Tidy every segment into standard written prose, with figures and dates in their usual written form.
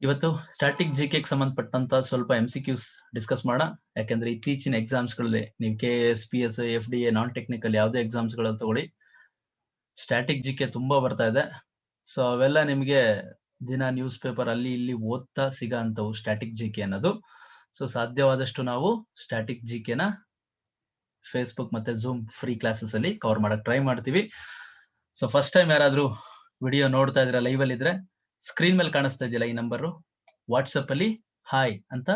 ಇವತ್ತು static GK ಸಂಬಂಧಪಟ್ಟಂತ ಸ್ವಲ್ಪ MCQs ಡಿಸ್ಕಸ್ ಮಾಡೋಣ. ಯಾಕಂದ್ರೆ ಇತ್ತೀಚಿನ ಎಕ್ಸಾಮ್ಸ್ ಗಳಲ್ಲಿ ನೀವು KS, PS, FDA, non technical ಯಾವುದೇ ಎಕ್ಸಾಮ್ಸ್ ಗಳಲ್ಲಿ ತಗೊಳ್ಳಿ, ಸ್ಟಾಟಿಕ್ ಜಿಕೆ ತುಂಬಾ ಬರ್ತಾ ಇದೆ. ಸೊ ಅವೆಲ್ಲ ನಿಮ್ಗೆ ದಿನ ನ್ಯೂಸ್ ಪೇಪರ್ ಅಲ್ಲಿ ಇಲ್ಲಿ ಓದ್ತಾ ಸಿಗಂತವು ಸ್ಟಾಟಿಕ್ ಜಿಕೆ ಅನ್ನೋದು. ಸೊ ಸಾಧ್ಯವಾದಷ್ಟು ನಾವು ಸ್ಟಾಟಿಕ್ ಜಿಕೆನ ಫೇಸ್ಬುಕ್ ಮತ್ತೆ ಝೂಮ್ ಫ್ರೀ ಕ್ಲಾಸಸ್ ಅಲ್ಲಿ ಕವರ್ ಮಾಡಕ್ ಟ್ರೈ ಮಾಡ್ತೀವಿ. ಸೊ ಫಸ್ಟ್ ಟೈಮ್ ಯಾರಾದ್ರೂ ವಿಡಿಯೋ ನೋಡ್ತಾ ಇದ್ರೆ ಲೈವ್ ಅಲ್ಲಿ ಇದ್ರೆ ಸ್ಕ್ರೀನ್ ಮೇಲೆ ಕಾಣಿಸ್ತಾ ಇದೆಯಲ್ಲ ಈ ನಂಬರ್, ವಾಟ್ಸಪ್ ಅಲ್ಲಿ ಹಾಯ್ ಅಂತ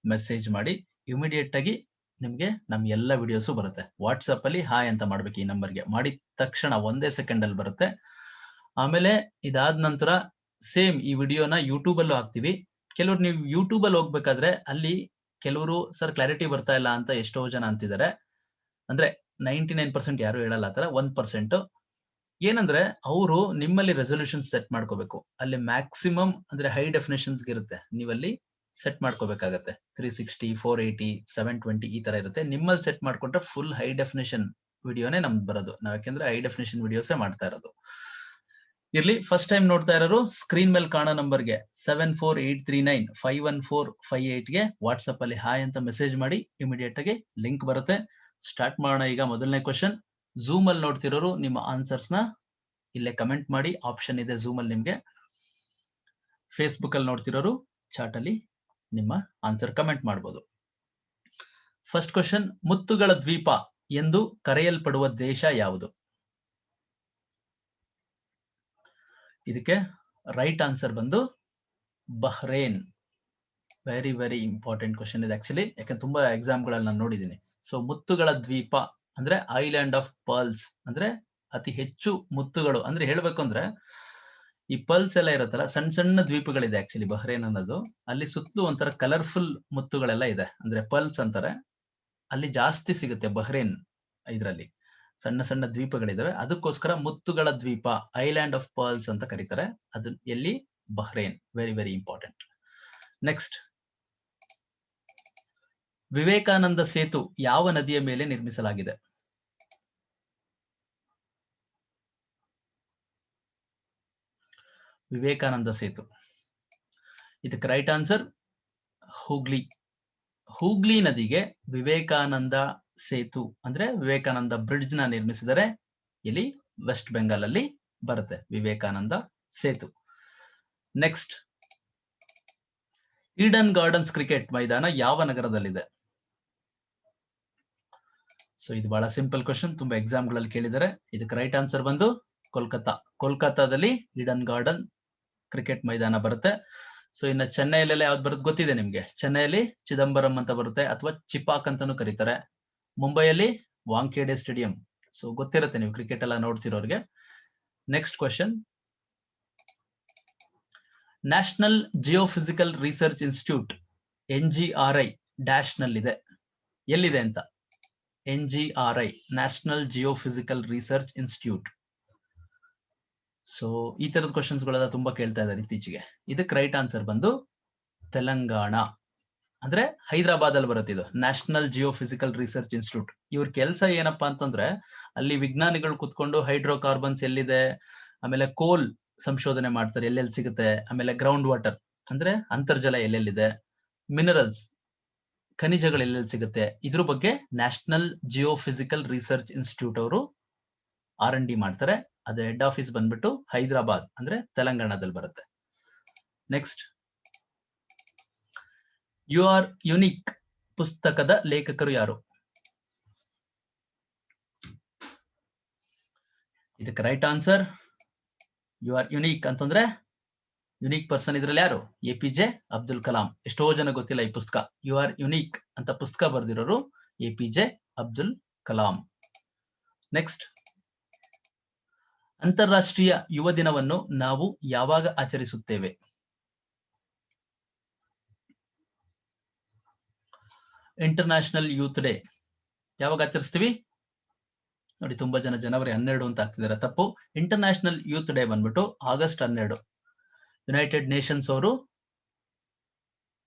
ಮೆಸೇಜ್ ಮಾಡಿ. ಇಮಿಡಿಯೇಟ್ ಆಗಿ ನಿಮ್ಗೆ ನಮ್ ಎಲ್ಲ ವಿಡಿಯೋಸು ಬರುತ್ತೆ. ವಾಟ್ಸಪ್ ಅಲ್ಲಿ ಹಾಯ್ ಅಂತ ಮಾಡ್ಬೇಕು. ಈ ನಂಬರ್ಗೆ ಮಾಡಿದ ತಕ್ಷಣ 1 ಸೆಕೆಂಡ್ ಅಲ್ಲಿ ಬರುತ್ತೆ. ಆಮೇಲೆ ಇದಾದ ನಂತರ ಸೇಮ್ ಈ ವಿಡಿಯೋನ ಯೂಟ್ಯೂಬ್ ಅಲ್ಲೂ ಹಾಕ್ತಿವಿ. ಕೆಲವ್ರು ನೀವು ಯೂಟ್ಯೂಬ್ ಅಲ್ಲಿ ಹೋಗ್ಬೇಕಾದ್ರೆ ಅಲ್ಲಿ ಕೆಲವರು ಸರ್ ಕ್ಲಾರಿಟಿ ಬರ್ತಾ ಇಲ್ಲ ಅಂತ ಎಷ್ಟೋ ಜನ ಅಂತಿದ್ದಾರೆ. ಅಂದ್ರೆ 99% ಯಾರು ಹೇಳಲ್ಲ ಆತರ, 1% ಏನಂದ್ರೆ ಅವರು ನಿಮ್ಮಲ್ಲಿ ರೆಸೊಲ್ಯೂಷನ್ ಸೆಟ್ ಮಾಡ್ಕೋಬೇಕು. ಅಲ್ಲಿ ಮ್ಯಾಕ್ಸಿಮಮ್ ಅಂದ್ರೆ ಹೈ ಡೆಫಿನೇಷನ್ಸ್ ಇರುತ್ತೆ, ನೀವಲ್ಲಿ ಸೆಟ್ ಮಾಡ್ಕೋಬೇಕಾಗತ್ತೆ. 360, 480, 720 ಈ ತರ ಇರುತ್ತೆ. ನಿಮ್ಮಲ್ಲಿ ಸೆಟ್ ಮಾಡ್ಕೊಂಡ್ರೆ ಫುಲ್ ಹೈ ಡೆಫಿನೇಷನ್ ವಿಡಿಯೋನೇ ನಮ್ದು ಬರೋದು. ನಾವ್ ಯಾಕೆಂದ್ರೆ ಹೈ ಡೆಫಿನೇಷನ್ ವಿಡಿಯೋಸೇ ಮಾಡ್ತಾ ಇರೋದು. ಇರ್ಲಿ, ಫಸ್ಟ್ ಟೈಮ್ ನೋಡ್ತಾ ಇರೋರು ಸ್ಕ್ರೀನ್ ಮೇಲೆ ಕಾಣೋ ನಂಬರ್ಗೆ 7483951458 ಗೆ ವಾಟ್ಸ್ಆಪ್ ಅಲ್ಲಿ ಹಾಯ್ ಅಂತ ಮೆಸೇಜ್ ಮಾಡಿ. ಇಮಿಡಿಯೇಟ್ ಆಗಿ ಲಿಂಕ್ ಬರುತ್ತೆ. ಸ್ಟಾರ್ಟ್ ಮಾಡೋಣ. ಈಗ ಮೊದಲನೇ ಕ್ವಶನ್. ಝೂಮ್ ಅಲ್ಲಿ ನೋಡ್ತಿರೋರು ನಿಮ್ಮ ಆನ್ಸರ್ಸ್ ನ ಇಲ್ಲೇ ಕಮೆಂಟ್ ಮಾಡಿ. ಆಪ್ಷನ್ ಇದೆ ಝೂಮ್ ಅಲ್ಲಿ ನಿಮ್ಗೆ. ಫೇಸ್ಬುಕ್ ಅಲ್ಲಿ ನೋಡ್ತಿರೋರು ಚಾಟ್ ಅಲ್ಲಿ ನಿಮ್ಮ ಆನ್ಸರ್ ಕಮೆಂಟ್ ಮಾಡಬಹುದು. First question. ಮುತ್ತುಗಳ ದ್ವೀಪ ಎಂದು ಕರೆಯಲ್ಪಡುವ ದೇಶ ಯಾವುದು? ಇದಕ್ಕೆ ರೈಟ್ ಆನ್ಸರ್ ಬಂದು Bahrain. Very very important question ಇದೆ ಆಕ್ಚುಲಿ, ಯಾಕಂದ್ರೆ ತುಂಬಾ ಎಕ್ಸಾಮ್ ಗಳಲ್ಲಿ ನಾನು ನೋಡಿದ್ದೀನಿ. ಸೊ ಮುತ್ತುಗಳ ದ್ವೀಪ ಅಂದ್ರೆ ಐಲ್ಯಾಂಡ್ ಆಫ್ ಪರ್ಲ್ಸ್, ಅಂದ್ರೆ ಅತಿ ಹೆಚ್ಚು ಮುತ್ತುಗಳು. ಅಂದ್ರೆ ಹೇಳ್ಬೇಕು ಅಂದ್ರೆ ಈ ಪರ್ಲ್ಸ್ ಎಲ್ಲ ಇರುತ್ತಲ್ಲ, ಸಣ್ಣ ಸಣ್ಣ ದ್ವೀಪಗಳಿದೆ ಆಕ್ಚುಲಿ ಬಹ್ರೇನ್ ಅನ್ನೋದು. ಅಲ್ಲಿ ಸುತ್ತಲೂ ಒಂಥರ ಕಲರ್ಫುಲ್ ಮುತ್ತುಗಳೆಲ್ಲ ಇದೆ, ಅಂದ್ರೆ ಪರ್ಲ್ಸ್ ಅಂತಾರೆ. ಅಲ್ಲಿ ಜಾಸ್ತಿ ಸಿಗುತ್ತೆ ಬಹ್ರೇನ್ ಇದ್ರಲ್ಲಿ. ಸಣ್ಣ ಸಣ್ಣ ದ್ವೀಪಗಳಿದಾವೆ, ಅದಕ್ಕೋಸ್ಕರ ಮುತ್ತುಗಳ ದ್ವೀಪ, ಐಲ್ಯಾಂಡ್ ಆಫ್ ಪರ್ಲ್ಸ್ ಅಂತ ಕರೀತಾರೆ. ಅದು ಎಲ್ಲಿ? Bahrain. Very very important. Next. Vivekananda Setu ಯಾವ ನದಿಯ ಮೇಲೆ ನಿರ್ಮಿಸಲಾಗಿದೆ? ವಿವೇಕಾನಂದ ಸೇತು, ಇದಕ್ಕೆ ರೈಟ್ ಆನ್ಸರ್ ಹೂಗ್ಲಿ. ಹೂಗ್ಲಿ ನದಿಗೆ ವಿವೇಕಾನಂದ ಸೇತು ಅಂದ್ರೆ ವಿವೇಕಾನಂದ ಬ್ರಿಡ್ಜ್ ನ ನಿರ್ಮಿಸಿದರೆ. ಇಲ್ಲಿ ವೆಸ್ಟ್ ಬೆಂಗಾಲ್ ಅಲ್ಲಿ ಬರುತ್ತೆ Vivekananda Setu. Next. Eden gardens cricket ಮೈದಾನ ಯಾವ ನಗರದಲ್ಲಿದೆ? ಸೊ ಇದು ಬಹಳ ಸಿಂಪಲ್ ಕ್ವಶನ್, ತುಂಬಾ ಎಕ್ಸಾಮ್ ಗಳಲ್ಲಿ ಕೇಳಿದ್ದಾರೆ. ಇದಕ್ಕೆ ರೈಟ್ ಆನ್ಸರ್ ಬಂದು ಕೋಲ್ಕತ್ತಾ. ಕೋಲ್ಕತ್ತಾದಲ್ಲಿ ಈಡನ್ ಗಾರ್ಡನ್ ಕ್ರಿಕೆಟ್ ಮೈದಾನ ಬರುತ್ತೆ. ಸೊ ಇನ್ನು ಚೆನ್ನೈಲೆಲ್ಲ ಯಾವ್ದು ಬರುತ್ತೆ ಗೊತ್ತಿದೆ ನಿಮ್ಗೆ? ಚೆನ್ನೈಯಲ್ಲಿ ಚಿದಂಬರಂ ಅಂತ ಬರುತ್ತೆ, ಅಥವಾ ಚಿಪಾಕ್ ಅಂತಾನು ಕರೀತಾರೆ. ಮುಂಬೈಯಲ್ಲಿ ವಾಂಖೇಡೆ ಸ್ಟೇಡಿಯಂ. ಸೊ ಗೊತ್ತಿರುತ್ತೆ ನೀವು ಕ್ರಿಕೆಟ್ ಎಲ್ಲ ನೋಡ್ತಿರೋರ್ಗೆ. Next question. National geophysical research institute NGRI dash ನಲ್ಲಿದೆ. ಎಲ್ಲಿದೆ ಅಂತ? NGRI, national geophysical research institute. So ಈ ತರದ ಕ್ವಶನ್ಸ್ ಗಳೆಲ್ಲ ತುಂಬಾ ಕೇಳ್ತಾ ಇದ್ದಾರೆ ಇತ್ತೀಚೆಗೆ. ಇದಕ್ಕೆ ರೈಟ್ ಆನ್ಸರ್ ಬಂದು ತೆಲಂಗಾಣ, ಅಂದ್ರೆ ಹೈದರಾಬಾದ್ ಅಲ್ಲಿ ಬರುತ್ತೆ ಇದು ನ್ಯಾಷನಲ್ ಜಿಯೋಫಿಸಿಕಲ್ ರಿಸರ್ಚ್ ಇನ್ಸ್ಟಿಟ್ಯೂಟ್. ಇವ್ರ ಕೆಲಸ ಏನಪ್ಪಾ ಅಂತಂದ್ರೆ ಅಲ್ಲಿ ವಿಜ್ಞಾನಿಗಳು ಕುತ್ಕೊಂಡು ಹೈಡ್ರೋಕಾರ್ಬನ್ಸ್ ಎಲ್ಲಿದೆ, ಆಮೇಲೆ ಕೋಲ್ ಸಂಶೋಧನೆ ಮಾಡ್ತಾರೆ ಎಲ್ಲೆಲ್ಲಿ ಸಿಗುತ್ತೆ, ಆಮೇಲೆ ಗ್ರೌಂಡ್ ವಾಟರ್ ಅಂದ್ರೆ ಅಂತರ್ಜಲ ಎಲ್ಲೆಲ್ಲಿದೆ, ಮಿನರಲ್ಸ್ ಖನಿಜಗಳು ಎಲ್ಲೆಲ್ಲಿ ಸಿಗುತ್ತೆ, ಇದ್ರ ಬಗ್ಗೆ ನ್ಯಾಷನಲ್ ಜಿಯೋಫಿಸಿಕಲ್ ರಿಸರ್ಚ್ ಇನ್ಸ್ಟಿಟ್ಯೂಟ್ ಅವರು R&D ಮಾಡ್ತಾರೆ. ಅದ್ರ ಹೆಡ್ ಆಫೀಸ್ ಬಂದ್ಬಿಟ್ಟು ಹೈದರಾಬಾದ್ ಅಂದ್ರೆ ತೆಲಂಗಾಣದಲ್ಲಿ ಬರುತ್ತೆ. ನೆಕ್ಸ್ಟ್. ಯು ಆರ್ ಯುನಿಕ್ ಪುಸ್ತಕದ ಲೇಖಕರು ಯಾರು? ಇದಕ್ಕೆ right answer you are unique ಅಂತಂದ್ರೆ ಯುನಿಕ್ ಪರ್ಸನ್ ಇದ್ರಲ್ಲಿ ಯಾರು? APJ ಅಬ್ದುಲ್ ಕಲಾಂ. ಎಷ್ಟೋ ಜನ ಗೊತ್ತಿಲ್ಲ ಈ ಪುಸ್ತಕ. ಯು ಆರ್ ಯುನಿಕ್ ಅಂತ ಪುಸ್ತಕ ಬರೆದಿರೋರು APJ ಅಬ್ದುಲ್ ಕಲಾಂ. ನೆಕ್ಸ್ಟ್. ಅಂತಾರಾಷ್ಟ್ರೀಯ ಯುವ ದಿನವನ್ನು ನಾವು ಯಾವಾಗ ಆಚರಿಸುತ್ತೇವೆ? ಇಂಟರ್ನ್ಯಾಷನಲ್ ಯೂತ್ ಡೇ ಯಾವಾಗ ಆಚರಿಸ್ತೀವಿ ನೋಡಿ? ತುಂಬಾ ಜನ ಜನವರಿ 12 ಅಂತ ಆಗ್ತಿದ್ದಾರೆ, ತಪ್ಪು. ಇಂಟರ್ನ್ಯಾಷನಲ್ ಯೂತ್ ಡೇ ಬಂದ್ಬಿಟ್ಟು ಆಗಸ್ಟ್ 12. ಯುನೈಟೆಡ್ ನೇಷನ್ಸ್ ಅವರು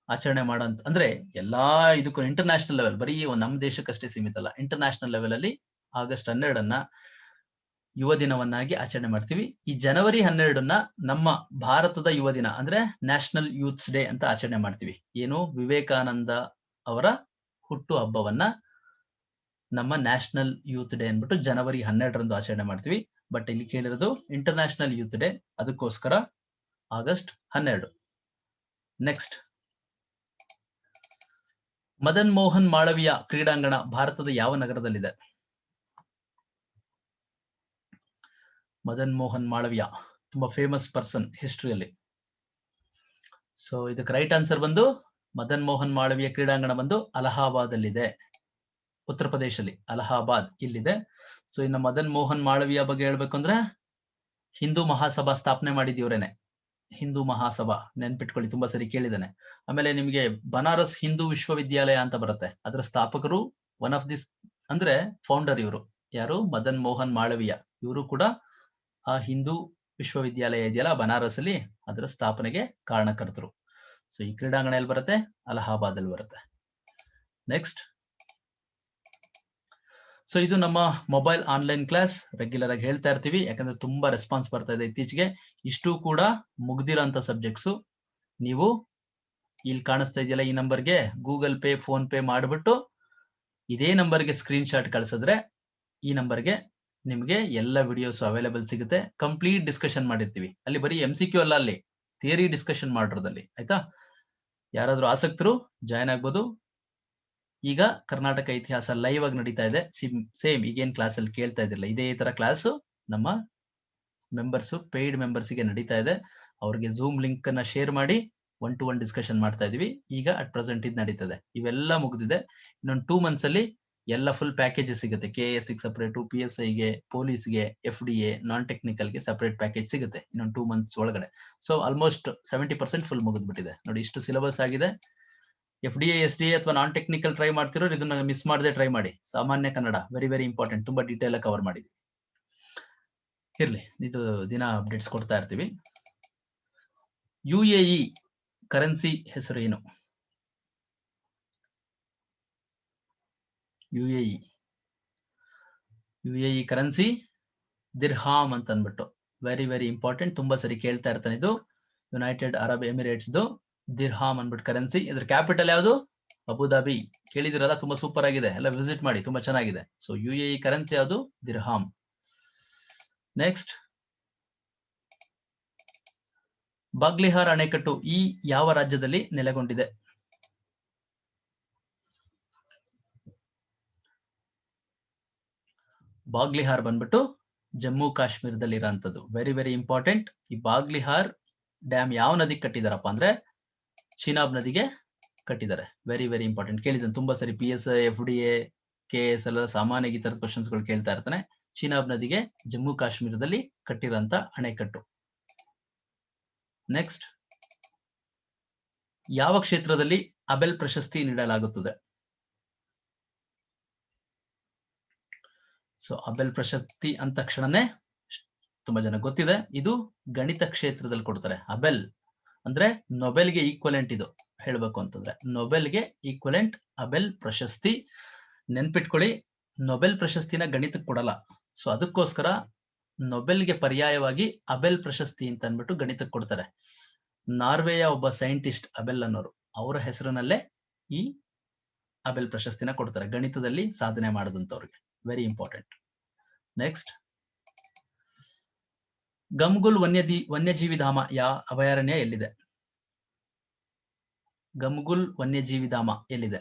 ಆಚರಣೆ ಮಾಡೋಂತ, ಅಂದ್ರೆ ಎಲ್ಲಾ ಇದಕ್ಕೂ ಇಂಟರ್ನ್ಯಾಷನಲ್ ಲೆವೆಲ್, ಬರೀ ನಮ್ಮ ದೇಶಕ್ಕಷ್ಟೇ ಸೀಮಿತ ಅಲ್ಲ, ಇಂಟರ್ನ್ಯಾಷನಲ್ ಲೆವೆಲ್ ಅಲ್ಲಿ ಆಗಸ್ಟ್ 12 ಯುವ ದಿನವನ್ನಾಗಿ ಆಚರಣೆ ಮಾಡ್ತೀವಿ. ಈ ಜನವರಿ 12ನ್ನ ನಮ್ಮ ಭಾರತದ ಯುವ ದಿನ ಅಂದ್ರೆ ನ್ಯಾಷನಲ್ ಯೂತ್ಸ್ ಡೇ ಅಂತ ಆಚರಣೆ ಮಾಡ್ತೀವಿ. ಏನು ವಿವೇಕಾನಂದ ಅವರ ಹುಟ್ಟು ಹಬ್ಬವನ್ನ ನಮ್ಮ ನ್ಯಾಷನಲ್ ಯೂತ್ ಡೇ ಅಂದ್ಬಿಟ್ಟು ಜನವರಿ 12ರಂದು ಆಚರಣೆ ಮಾಡ್ತೀವಿ. ಬಟ್ ಇಲ್ಲಿ ಕೇಳಿರೋದು ಇಂಟರ್ನ್ಯಾಷನಲ್ ಯೂತ್ ಡೇ, ಅದಕ್ಕೋಸ್ಕರ ಆಗಸ್ಟ್ 12. ನೆಕ್ಸ್ಟ್, ಮದನ್ ಮೋಹನ್ ಮಾಳವಿಯ ಕ್ರೀಡಾಂಗಣ ಭಾರತದ ಯಾವ ನಗರದಲ್ಲಿದೆ? ಮದನ್ ಮೋಹನ್ ಮಾಳವಿಯ ತುಂಬಾ ಫೇಮಸ್ ಪರ್ಸನ್ ಹಿಸ್ಟ್ರಿಯಲ್ಲಿ. ಸೊ ಇದಕ್ಕೆ ರೈಟ್ ಆನ್ಸರ್ ಬಂದು ಮದನ್ ಮೋಹನ್ ಮಾಳವಿಯ ಕ್ರೀಡಾಂಗಣ ಬಂದು ಅಲಹಾಬಾದ್ ಅಲ್ಲಿದೆ, ಉತ್ತರ ಪ್ರದೇಶದಲ್ಲಿ ಅಲಹಾಬಾದ್ ಇಲ್ಲಿದೆ. ಸೊ ಇನ್ನು ಮದನ್ ಮೋಹನ್ ಮಾಳವಿಯ ಬಗ್ಗೆ ಹೇಳ್ಬೇಕು ಅಂದ್ರೆ ಹಿಂದೂ ಮಹಾಸಭಾ ಸ್ಥಾಪನೆ ಮಾಡಿದಿವ್ರೇನೆ, ಹಿಂದೂ ಮಹಾಸಭಾ ನೆನ್ಪಿಟ್ಕೊಳ್ಳಿ, ತುಂಬಾ ಸರಿ ಕೇಳಿದಾನೆ. ಆಮೇಲೆ ನಿಮ್ಗೆ ಬನಾರಸ್ ಹಿಂದೂ ವಿಶ್ವವಿದ್ಯಾಲಯ ಅಂತ ಬರುತ್ತೆ, ಅದರ ಸ್ಥಾಪಕರು ಒನ್ ಆಫ್ ದಿಸ್ ಅಂದ್ರೆ ಫೌಂಡರ್ ಇವರು ಯಾರು? ಮದನ್ ಮೋಹನ್ ಮಾಳವಿಯ. ಇವರು ಕೂಡ ಆ ಹಿಂದೂ ವಿಶ್ವವಿದ್ಯಾಲಯ ಇದೆಯಲ್ಲ ಬನಾರಸ್ ಅಲ್ಲಿ, ಅದರ ಸ್ಥಾಪನೆಗೆ ಕಾರಣಕರ್ತರು. ಸೊ ಈ ಕ್ರೀಡಾಂಗಣ ಎಲ್ಲಿ ಬರುತ್ತೆ? ಅಲಹಾಬಾದ್ ಅಲ್ಲಿ ಬರುತ್ತೆ. ನೆಕ್ಸ್ಟ್, ಸೊ ಇದು ನಮ್ಮ ಮೊಬೈಲ್ ಆನ್ಲೈನ್ ಕ್ಲಾಸ್, ರೆಗ್ಯುಲರ್ ಆಗಿ ಹೇಳ್ತಾ ಇರ್ತೀವಿ, ಯಾಕಂದ್ರೆ ತುಂಬಾ ರೆಸ್ಪಾನ್ಸ್ ಬರ್ತಾ ಇದೆ ಇತ್ತೀಚೆಗೆ. ಇಷ್ಟು ಕೂಡ ಮುಗ್ದಿರೋಂತ ಸಬ್ಜೆಕ್ಟ್ಸು. ನೀವು ಇಲ್ಲಿ ಕಾಣಿಸ್ತಾ ಇದೆಯಲ್ಲ ಈ ನಂಬರ್ಗೆ ಗೂಗಲ್ ಪೇ, ಫೋನ್ ಪೇ ಮಾಡಿಬಿಟ್ಟು ಇದೇ ನಂಬರ್ಗೆ ಸ್ಕ್ರೀನ್ ಶಾಟ್ ಕಳಿಸಿದ್ರೆ ಈ ನಂಬರ್ಗೆ ನಿಮ್ಗೆ ಎಲ್ಲ ವಿಡಿಯೋಸ್ ಅವೈಲೇಬಲ್ ಸಿಗುತ್ತೆ. ಕಂಪ್ಲೀಟ್ ಡಿಸ್ಕಷನ್ ಮಾಡಿರ್ತೀವಿ ಅಲ್ಲಿ, ಬರೀ MCQ ಅಲ್ಲ, ಅಲ್ಲಿ ಥಿಯರಿ ಡಿಸ್ಕಷನ್ ಮಾಡಿರೋದಲ್ಲಿ. ಆಯ್ತಾ? ಯಾರಾದ್ರೂ ಆಸಕ್ತರು ಜಾಯ್ನ್ ಆಗ್ಬೋದು. ಈಗ ಕರ್ನಾಟಕ ಇತಿಹಾಸ ಲೈವ್ ಆಗಿ ನಡೀತಾ ಇದೆ. ಸೇಮ್ ಈಗೇನ್ ಕ್ಲಾಸ್ ಅಲ್ಲಿ ಕೇಳ್ತಾ ಇದ್ದಿಲ್ಲ, ಇದೇ ತರ ಕ್ಲಾಸ್ ನಮ್ಮ ಮೆಂಬರ್ಸ್, ಪೇಯ್ಡ್ ಮೆಂಬರ್ಸ್ ಗೆ ನಡೀತಾ ಇದೆ. ಅವ್ರಿಗೆ ಝೂಮ್ ಲಿಂಕ್ ಅನ್ನ ಶೇರ್ ಮಾಡಿ 1-to-1 ಡಿಸ್ಕಷನ್ ಮಾಡ್ತಾ ಇದೀವಿ. ಈಗ ಅಟ್ ಪ್ರೆಸೆಂಟ್ ಇದು ನಡೀತದೆ. ಇವೆಲ್ಲ ಮುಗಿದಿದೆ. ಇನ್ನೊಂದು 2 ಮಂತ್ಸ್ ಅಲ್ಲಿ ಎಲ್ಲ ಫುಲ್ ಪ್ಯಾಕೇಜಸ್ ಸಿಗುತ್ತೆ. KS ಗೆ ಸಪರೇಟ್, PSI ಗೆ, ಪೊಲೀಸ್ಗೆ, FDA, ನಾನ್ ಟೆಕ್ನಿಕಲ್ ಗೆ ಸಪರೇಟ್ ಪ್ಯಾಕೇಜ್ ಸಿಗುತ್ತೆ ಇನ್ನೊಂದು 2 ಮಂತ್ಸ್ ಒಳಗಡೆ. ಸೊ ಆಲ್ಮೋಸ್ಟ್ 70% ಫುಲ್ ಮುಗಿದ್ಬಿಟ್ಟಿದೆ ನೋಡಿ. ಇಷ್ಟು ಸಿಲೆಬಸ್ ಆಗಿದೆ. FDA, SDA ಅಥವಾ ನಾನ್ ಟೆಕ್ನಿಕಲ್ ಟ್ರೈ ಮಾಡ್ತಿರೋರು ಇದನ್ನ ಮಿಸ್ ಮಾಡದೆ ಟ್ರೈ ಮಾಡಿ. ಸಾಮಾನ್ಯ ಕನ್ನಡ ವೆರಿ ವೆರಿ ಇಂಪಾರ್ಟೆಂಟ್, ತುಂಬಾ ಡೀಟೇಲ್ ಆಗಿ ಕವರ್ ಮಾಡಿದ್ವಿ. ಇರ್ಲಿ, ಇದು ದಿನ ಅಪ್ಡೇಟ್ಸ್ ಕೊಡ್ತಾ ಇರ್ತೀವಿ. UAE ಕರೆನ್ಸಿ ಹೆಸರು ಏನು? UAE ಕರೆನ್ಸಿ ದಿರ್ಹಾಮ್ ಅಂತ ಅಂದ್ಬಿಟ್ಟು, ವೆರಿ ವೆರಿ ಇಂಪಾರ್ಟೆಂಟ್, ತುಂಬಾ ಸರಿ ಕೇಳ್ತಾ ಇರ್ತಾನೆ ಇದು. ಯುನೈಟೆಡ್ ಅರಬ್ ಎಮಿರೇಟ್ಸ್ ದಿರ್ಹಾಮ್ ಅಂದ್ಬಿಟ್ಟು ಕರೆನ್ಸಿ. ಇದ್ರ ಕ್ಯಾಪಿಟಲ್ ಯಾವುದು? ಅಬುಧಾಬಿ. ಕೇಳಿದಿರಲ್ಲ, ತುಂಬಾ ಸೂಪರ್ ಆಗಿದೆ, ಎಲ್ಲ ವಿಸಿಟ್ ಮಾಡಿ, ತುಂಬಾ ಚೆನ್ನಾಗಿದೆ. ಸೊ UAE ಕರೆನ್ಸಿ ಯಾವುದು? ದಿರ್ಹಾಮ್. ನೆಕ್ಸ್ಟ್, ಬಾಗ್ಲಿಹಾರ್ ಅಣೆಕಟ್ಟು ಈ ಯಾವ ರಾಜ್ಯದಲ್ಲಿ ನೆಲೆಗೊಂಡಿದೆ? ಬಾಗ್ಲಿಹಾರ್ ಬಂದ್ಬಿಟ್ಟು ಜಮ್ಮು ಕಾಶ್ಮೀರದಲ್ಲಿ ಇರೋಂಥದ್ದು. Very very important. ಈ ಬಾಗ್ಲಿಹಾರ್ ಡ್ಯಾಮ್ ಯಾವ ನದಿಗೆ ಕಟ್ಟಿದಾರಪ್ಪ ಅಂದ್ರೆ ಚಿನಾಬ್ ನದಿಗೆ ಕಟ್ಟಿದ್ದಾರೆ. ವೆರಿ ವೆರಿ ಇಂಪಾರ್ಟೆಂಟ್, ಕೇಳಿದ್ದಾನೆ ತುಂಬಾ ಸರಿ. PSI, FDA, KS ಎಲ್ಲ ಸಾಮಾನ್ಯ ಈ ತರದ ಕ್ವಶನ್ಸ್ ಗಳು ಕೇಳ್ತಾ ಇರ್ತಾನೆ. ಚಿನಾಬ್ ನದಿಗೆ ಜಮ್ಮು ಕಾಶ್ಮೀರದಲ್ಲಿ ಕಟ್ಟಿರೋಂತ ಅಣೆಕಟ್ಟು. ನೆಕ್ಸ್ಟ್, ಯಾವ ಕ್ಷೇತ್ರದಲ್ಲಿ ಅಬೆಲ್ ಪ್ರಶಸ್ತಿ ನೀಡಲಾಗುತ್ತದೆ? ಸೊ ಅಬೆಲ್ ಪ್ರಶಸ್ತಿ ಅಂದ ತಕ್ಷಣನೇ ತುಂಬಾ ಜನ ಗೊತ್ತಿದೆ, ಇದು ಗಣಿತ ಕ್ಷೇತ್ರದಲ್ಲಿ ಕೊಡ್ತಾರೆ. ಅಬೆಲ್ ಅಂದ್ರೆ ನೊಬೆಲ್ಗೆ ಈಕ್ವಲೆಂಟ್. ಇದು ಹೇಳ್ಬೇಕು ಅಂತಂದ್ರೆ ನೊಬೆಲ್ಗೆ ಈಕ್ವಲೆಂಟ್ ಅಬೆಲ್ ಪ್ರಶಸ್ತಿ. ನೆನ್ಪಿಟ್ಕೊಳ್ಳಿ, ನೊಬೆಲ್ ಪ್ರಶಸ್ತಿನ ಗಣಿತಕ್ಕೆ ಕೊಡಲ್ಲ. ಸೊ ಅದಕ್ಕೋಸ್ಕರ ನೊಬೆಲ್ಗೆ ಪರ್ಯಾಯವಾಗಿ ಅಬೆಲ್ ಪ್ರಶಸ್ತಿ ಅಂತ ಅಂದ್ಬಿಟ್ಟು ಗಣಿತಕ್ಕೆ ಕೊಡ್ತಾರೆ. ನಾರ್ವೆಯ ಒಬ್ಬ ಸೈಂಟಿಸ್ಟ್ ಅಬೆಲ್ ಅನ್ನೋರು, ಅವರ ಹೆಸರಿನಲ್ಲೇ ಈ ಅಬೆಲ್ ಪ್ರಶಸ್ತಿನ ಕೊಡ್ತಾರೆ, ಗಣಿತದಲ್ಲಿ ಸಾಧನೆ ಮಾಡಿದಂತವ್ರಿಗೆ. Very important. ನೆಕ್ಸ್ಟ್, ಗಮ್ಗುಲ್ ವನ್ಯಜೀವಿ ಧಾಮ ಅಭಯಾರಣ್ಯ ಎಲ್ಲಿದೆ? ಗಮ್ಗುಲ್ ವನ್ಯಜೀವಿ ಧಾಮ ಎಲ್ಲಿದೆ?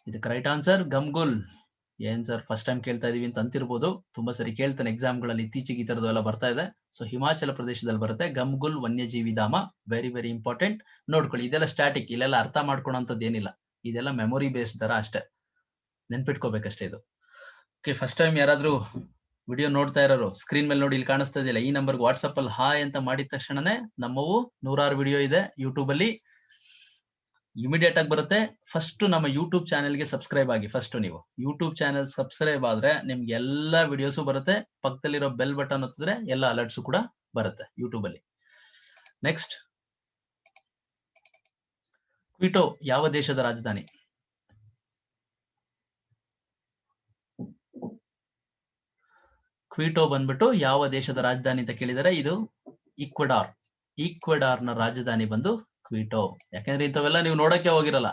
ಇದಕ್ಕೆ ರೈಟ್ ಆನ್ಸರ್ ಗಮ್ಗುಲ್. ಏನ್ ಸರ್ ಫಸ್ಟ್ ಟೈಮ್ ಕೇಳ್ತಾ ಇದೀವಿ ಅಂತ ಅಂತಿರ್ಬೋದು, ತುಂಬಾ ಸರಿ ಕೇಳ್ತಾನೆ ಎಕ್ಸಾಮ್ಗಳಲ್ಲಿ, ಇತ್ತೀಚೆಗೆ ಈ ತರದ್ದು ಎಲ್ಲ ಬರ್ತಾ ಇದೆ. ಸೊ ಹಿಮಾಚಲ ಪ್ರದೇಶದಲ್ಲಿ ಬರುತ್ತೆ ಗಮ್ಗುಲ್ ವನ್ಯಜೀವಿ ಧಾಮ. Very very important. ನೋಡ್ಕೊಳ್ಳಿ, ಇದೆಲ್ಲ ಸ್ಟ್ಯಾಟಿಕ್, ಇಲ್ಲೆಲ್ಲ ಅರ್ಥ ಮಾಡ್ಕೊಳೋಂಥದ್ದು ಏನಿಲ್ಲ, ಇದೆಲ್ಲ ಮೆಮೊರಿ ಬೇಸ್ಡ್ ತರ ಅಷ್ಟೇ, ನೆನ್ಪಿಟ್ಕೋಬೇಕಷ್ಟೇ ಇದು. ಓಕೆ, ಫಸ್ಟ್ ಟೈಮ್ ಯಾರಾದ್ರೂ ವಿಡಿಯೋ ನೋಡ್ತಾ ಇರೋರು ಸ್ಕ್ರೀನ್ ಮೇಲೆ ನೋಡಿ, ಇಲ್ಲಿ ಕಾಣಿಸ್ತಾ ಇದೆಯಲ್ಲ ಈ ನಂಬರ್ಗೆ ವಾಟ್ಸಪ್ ಅಲ್ಲಿ ಹಾಯ್ ಅಂತ ಮಾಡಿದ ತಕ್ಷಣನೇ ನಮ್ಮವು 106 ವಿಡಿಯೋ ಇದೆ ಯೂಟ್ಯೂಬ್ ಅಲ್ಲಿ, ಇಮಿಡಿಯೇಟ್ ಆಗಿ ಬರುತ್ತೆ. ಫಸ್ಟ್ ನಮ್ಮ ಯೂಟ್ಯೂಬ್ ಚಾನೆಲ್ಗೆ ಸಬ್ಸ್ಕ್ರೈಬ್ ಆಗಿ. ಫಸ್ಟ್ ನೀವು ಯೂಟ್ಯೂಬ್ ಚಾನೆಲ್ ಸಬ್ಸ್ಕ್ರೈಬ್ ಆದ್ರೆ ನಿಮ್ಗೆ ಎಲ್ಲಾ ವಿಡಿಯೋಸು ಬರುತ್ತೆ. ಪಕ್ಕದಲ್ಲಿರೋ ಬೆಲ್ ಬಟನ್ ಒತ್ತಿದ್ರೆ ಎಲ್ಲ ಅಲರ್ಟ್ಸ್ ಕೂಡ ಬರುತ್ತೆ ಯೂಟ್ಯೂಬ್ ಅಲ್ಲಿ. ನೆಕ್ಸ್ಟ್, ಕ್ವಿಟೋ ಯಾವ ದೇಶದ ರಾಜಧಾನಿ? ಕ್ವಿಟೋ ಬಂದ್ಬಿಟ್ಟು ಯಾವ ದೇಶದ ರಾಜಧಾನಿ ಅಂತ ಕೇಳಿದರೆ ಇದು ಈಕ್ವೆಡಾರ್. ಈಕ್ವೆಡಾರ್ನ ರಾಜಧಾನಿ ಬಂದು ಕ್ವಿಟೋ. ಯಾಕಂದ್ರೆ ಇಂಥವೆಲ್ಲ ನೀವು ನೋಡಕ್ಕೆ ಹೋಗಿರಲ್ಲ.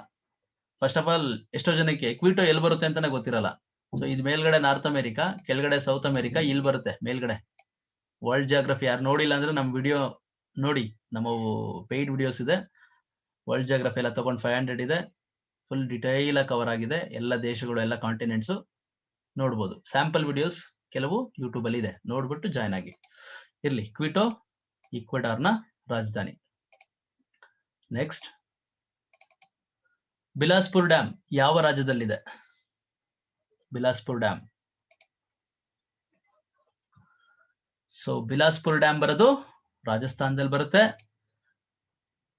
ಫಸ್ಟ್ ಆಫ್ ಆಲ್ ಎಷ್ಟೋ ಜನಕ್ಕೆ ಕ್ವಿಟೋ ಎಲ್ಲಿ ಬರುತ್ತೆ ಅಂತಾನೆ ಗೊತ್ತಿರಲ್ಲ. ಸೊ ಇದು ಮೇಲ್ಗಡೆ ನಾರ್ತ್ ಅಮೆರಿಕಾ, ಕೆಳಗಡೆ ಸೌತ್ ಅಮೆರಿಕಾ, ಇಲ್ಲಿ ಬರುತ್ತೆ ಮೇಲ್ಗಡೆ. ವರ್ಲ್ಡ್ ಜಿಯೋಗ್ರಫಿ ಯಾರು ನೋಡಿಲ್ಲ ಅಂದ್ರೆ ನಮ್ ವಿಡಿಯೋ ನೋಡಿ, ನಮ್ಮ ಪೇಯ್ಡ್ ವಿಡಿಯೋಸ್ ಇದೆ. ವರ್ಲ್ಡ್ ಜಿಯೋಗ್ರಫಿ ಎಲ್ಲ ತಗೊಂಡು 500 ಇದೆ. ಫುಲ್ ಡಿಟೈಲ್ ಆಗಿ ಕವರ್ ಆಗಿದೆ. ಎಲ್ಲ ದೇಶಗಳು, ಎಲ್ಲ ಕಾಂಟಿನೆಂಟ್ಸ್ ನೋಡ್ಬೋದು. ಸ್ಯಾಂಪಲ್ ವಿಡಿಯೋಸ್ ಕೆಲವು ಯೂಟ್ಯೂಬ್ ಅಲ್ಲಿ ಇದೆ, ನೋಡ್ಬಿಟ್ಟು ಜಾಯ್ನ್ ಆಗಿ. ಇರ್ಲಿ, ಕ್ವಿಟೋ ಈಕ್ವೆಡಾರ್ನ ರಾಜಧಾನಿ. ನೆಕ್ಸ್ಟ್, ಬಿಲಾಸ್ಪುರ್ ಡ್ಯಾಮ್ ಯಾವ ರಾಜ್ಯದಲ್ಲಿದೆ? Bilaspur dam. So Bilaspur dam ಬರೋದು ರಾಜಸ್ಥಾನದಲ್ಲಿ ಬರುತ್ತೆ.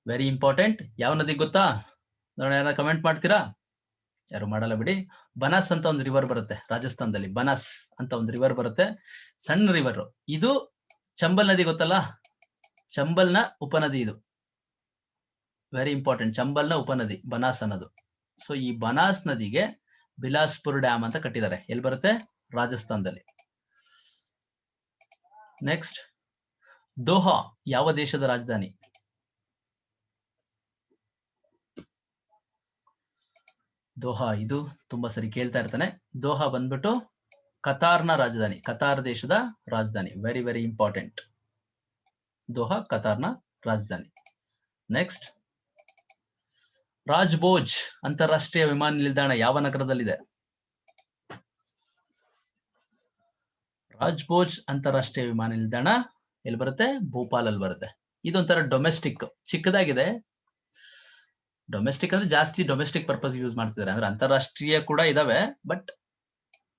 Very important. ಯಾವ ನದಿ ಗೊತ್ತಾ? ಯಾರ ಕಮೆಂಟ್ ಮಾಡ್ತೀರಾ? ಯಾರು ಮಾಡಲ್ಲ ಬಿಡಿ. ಬನಾಸ್ ಅಂತ ಒಂದು ರಿವರ್ ಬರುತ್ತೆ ರಾಜಸ್ಥಾನದಲ್ಲಿ. ಬನಾಸ್ ಅಂತ ಒಂದು ರಿವರ್ ಬರುತ್ತೆ, ಸಣ್ಣ ರಿವರ್. ಇದು ಚಂಬಲ್ ನದಿ ಗೊತ್ತಲ್ಲ, ಚಂಬಲ್ನ ಉಪನದಿ ಇದು. Very important. ಚಂಬಲ್ನ ಉಪನದಿ ಬನಾಸ್ ಅನ್ನೋದು. ಸೊ ಈ ಬನಾಸ್ ನದಿಗೆ ಬಿಲಾಸ್ಪುರ್ ಡ್ಯಾಮ್ ಅಂತ ಕಟ್ಟಿದ್ದಾರೆ. ಎಲ್ಲಿ ಬರುತ್ತೆ? ರಾಜಸ್ಥಾನದಲ್ಲಿ. ನೆಕ್ಸ್ಟ್, ದೋಹಾ ಯಾವ ದೇಶದ ರಾಜಧಾನಿ? ದೋಹಾ, ಇದು ತುಂಬಾ ಸರಿ ಕೇಳ್ತಾ ಇರ್ತಾನೆ. ದೋಹಾ ಬಂದ್ಬಿಟ್ಟು ಕತಾರ್ನ ರಾಜಧಾನಿ, ಕತಾರ್ ದೇಶದ ರಾಜಧಾನಿ. Very very important. ದೋಹಾ ಕತಾರ್ನ ರಾಜಧಾನಿ. ನೆಕ್ಸ್ಟ್, ರಾಜ್ಭೋಜ್ ಅಂತಾರಾಷ್ಟ್ರೀಯ ವಿಮಾನ ನಿಲ್ದಾಣ ಯಾವ ನಗರದಲ್ಲಿದೆ? ರಾಜ್ಭೋಜ್ ಅಂತಾರಾಷ್ಟ್ರೀಯ ವಿಮಾನ ನಿಲ್ದಾಣ ಎಲ್ಲಿ ಬರುತ್ತೆ? ಭೋಪಾಲ್ ಅಲ್ಲಿ ಬರುತ್ತೆ. ಇದೊಂಥರ ಡೊಮೆಸ್ಟಿಕ್, ಚಿಕ್ಕದಾಗಿದೆ. ಡೊಮೆಸ್ಟಿಕ್ ಅಂದ್ರೆ ಜಾಸ್ತಿ ಡೊಮೆಸ್ಟಿಕ್ ಪರ್ಪಸ್ ಯೂಸ್ ಮಾಡ್ತಿದ್ದಾರೆ. ಅಂದ್ರೆ ಅಂತಾರಾಷ್ಟ್ರೀಯ ಕೂಡ ಇದಾವೆ, ಬಟ್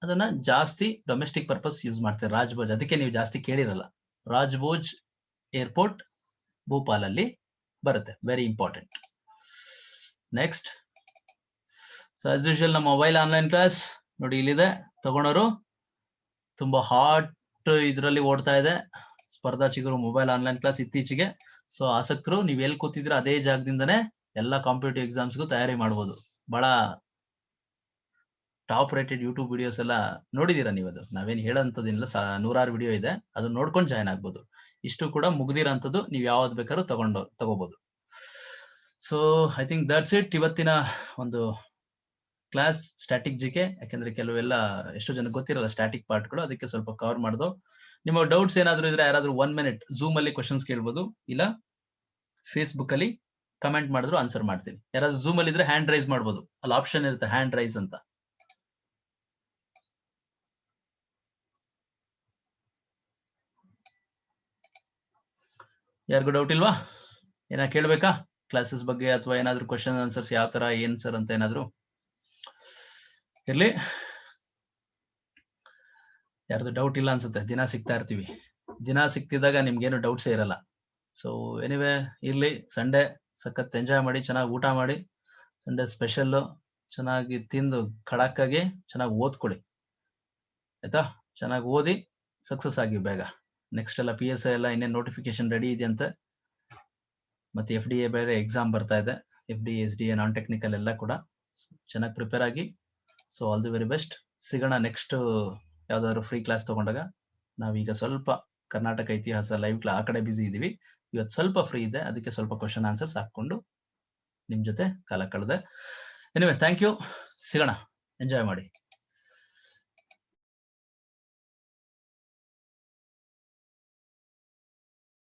ಅದನ್ನ ಜಾಸ್ತಿ ಡೊಮೆಸ್ಟಿಕ್ ಪರ್ಪಸ್ ಯೂಸ್ ಮಾಡ್ತಾರೆ ರಾಜ್ಭೋಜ್. ಅದಕ್ಕೆ ನೀವು ಜಾಸ್ತಿ ಕೇಳಿರಲ್ಲ. ರಾಜ್ಭೋಜ್ ಏರ್ಪೋರ್ಟ್ ಭೋಪಾಲ್ ಅಲ್ಲಿ ಬರುತ್ತೆ. Very important. Next, so as usual ನಮ್ಮ ಮೊಬೈಲ್ ಆನ್ಲೈನ್ ಕ್ಲಾಸ್ ನೋಡಿ ಇಲ್ಲಿದೆ. ತಗೊಂಡವರು ತುಂಬಾ ಹಾಟ್ ಇದರಲ್ಲಿ ಓಡ್ತಾ ಇದೆ. ಸ್ಪರ್ಧಾ ಚಿಗುರು ಮೊಬೈಲ್ ಆನ್ಲೈನ್ ಕ್ಲಾಸ್ ಇತ್ತೀಚೆಗೆ. ಸೊ ಆಸಕ್ತರು ನೀವು ಎಲ್ಲಿ ಕೂತಿದ್ರೆ ಅದೇ ಜಾಗದಿಂದನೇ ಎಲ್ಲಾ ಕಾಂಪಿಟೇಟಿವ್ ಎಕ್ಸಾಮ್ಸ್ಗೂ ತಯಾರಿ ಮಾಡ್ಬೋದು. ಬಹಳ ಟಾಪ್ ರೇಟೆಡ್ ಯೂಟ್ಯೂಬ್ ವಿಡಿಯೋಸ್ ಎಲ್ಲ ನೋಡಿದೀರಾ ನೀವು. ಅದು ನಾವೇನು ಹೇಳೋಂಥದ್ದಿಲ್ಲ, 100 ವಿಡಿಯೋ ಇದೆ, ಅದನ್ನ ನೋಡ್ಕೊಂಡು ಜಾಯ್ನ್ ಆಗ್ಬೋದು. ಇಷ್ಟು ಕೂಡ ಮುಗ್ದಿರೋಂಥದ್ದು, ನೀವು ಯಾವ್ದು ಬೇಕಾದ್ರೂ ತಗೋಬಹುದು. So I think that's it ಇವತ್ತಿನ ಒಂದು ಕ್ಲಾಸ್ ಸ್ಟ್ಯಾಟಿಕ್ ಜಿಕೆ. ಯಾಕಂದ್ರೆ ಕೆಲವೆಲ್ಲ ಎಷ್ಟೋ ಜನ ಗೊತ್ತಿರಲ್ಲ ಸ್ಟ್ಯಾಟಿಕ್ ಪಾರ್ಟ್ಗಳು, ಅದಕ್ಕೆ ಸ್ವಲ್ಪ ಕವರ್ ಮಾಡ್ದು. ನಿಮ್ಮ ಡೌಟ್ಸ್ ಏನಾದ್ರು ಇದ್ರೆ ಯಾರಾದ್ರೂ 1 minute ಝೂಮ್ ಅಲ್ಲಿ ಕ್ವಶನ್ಸ್ ಕೇಳ್ಬೋದು, ಇಲ್ಲ ಫೇಸ್ಬುಕ್ ಅಲ್ಲಿ ಕಮೆಂಟ್ ಮಾಡಿದ್ರು ಆನ್ಸರ್ ಮಾಡ್ತೀನಿ. ಯಾರಾದ್ರೂ ಝೂಮ್ ಅಲ್ಲಿ ಇದ್ರೆ ಹ್ಯಾಂಡ್ ರೈಸ್ ಮಾಡ್ಬೋದು, ಅಲ್ಲಿ ಆಪ್ಷನ್ ಇರುತ್ತೆ ಹ್ಯಾಂಡ್ ರೈಸ್ ಅಂತ. ಯಾರಿಗೂ ಡೌಟ್ ಇಲ್ವಾ? ಏನ ಕೇಳ್ಬೇಕಾ ಕ್ಲಾಸಸ್ ಬಗ್ಗೆ, ಅಥವಾ ಏನಾದ್ರು ಕ್ವಶನ್ ಆನ್ಸರ್ಸ್ ಯಾವ ತರ ಏನ್ ಸರ್ ಅಂತ ಏನಾದ್ರು ಇರ್ಲಿ. ಯಾರ್ದು ಡೌಟ್ ಇಲ್ಲ ಅನ್ಸುತ್ತೆ. ದಿನ ಸಿಗ್ತಾ ಇರ್ತೀವಿ, ದಿನ ಸಿಗ್ತಿದ್ದಾಗ ನಿಮ್ಗೇನು ಡೌಟ್ಸೇ ಇರಲ್ಲ. ಸೊ ಎನಿವೆ ಇರ್ಲಿ, ಸಂಡೇ ಸಖತ್ ಎಂಜಾಯ್ ಮಾಡಿ, ಚೆನ್ನಾಗಿ ಊಟ ಮಾಡಿ, ಸಂಡೇ ಸ್ಪೆಷಲ್ ಚೆನ್ನಾಗಿ ತಿಂದು ಖಡಕ್ಕಾಗಿ ಚೆನ್ನಾಗಿ ಓದ್ಕೊಳ್ಳಿ ಆಯ್ತಾ. ಚೆನ್ನಾಗಿ ಓದಿ ಸಕ್ಸಸ್ ಆಗಿ ಬೇಗ. ನೆಕ್ಸ್ಟ್ ಎಲ್ಲ PSI ಎಲ್ಲ ಇನ್ನೇನು ನೋಟಿಫಿಕೇಶನ್ ರೆಡಿ ಇದೆಯಂತೆ. ಮತ್ತೆ FDA ಬೇರೆ ಎಕ್ಸಾಮ್ ಬರ್ತಾ ಇದೆ. FDA SDA ನಾನ್ ಟೆಕ್ನಿಕಲ್ ಎಲ್ಲ ಕೂಡ ಚೆನ್ನಾಗಿ ಪ್ರಿಪೇರ್ ಆಗಿ. So all the very best. ಸಿಗೋಣ ನೆಕ್ಸ್ಟ್ ಯಾವ್ದಾದ್ರು ಫ್ರೀ ಕ್ಲಾಸ್ ತಗೊಂಡಾಗ. ನಾವೀಗ ಸ್ವಲ್ಪ ಕರ್ನಾಟಕ ಇತಿಹಾಸ ಲೈವ್ ಕ್ಲಾಸ್ ಆ ಕಡೆ ಬಿಸಿ ಇದೀವಿ. ಇವತ್ತು ಸ್ವಲ್ಪ ಫ್ರೀ ಇದೆ, ಅದಕ್ಕೆ ಸ್ವಲ್ಪ ಕ್ವಶನ್ ಆನ್ಸರ್ಸ್ ಹಾಕೊಂಡು ನಿಮ್ ಜೊತೆ ಕಾಲ ಕಳೆದೆ. Anyway thank you. ಸಿಗೋಣ, ಎಂಜಾಯ್ ಮಾಡಿ.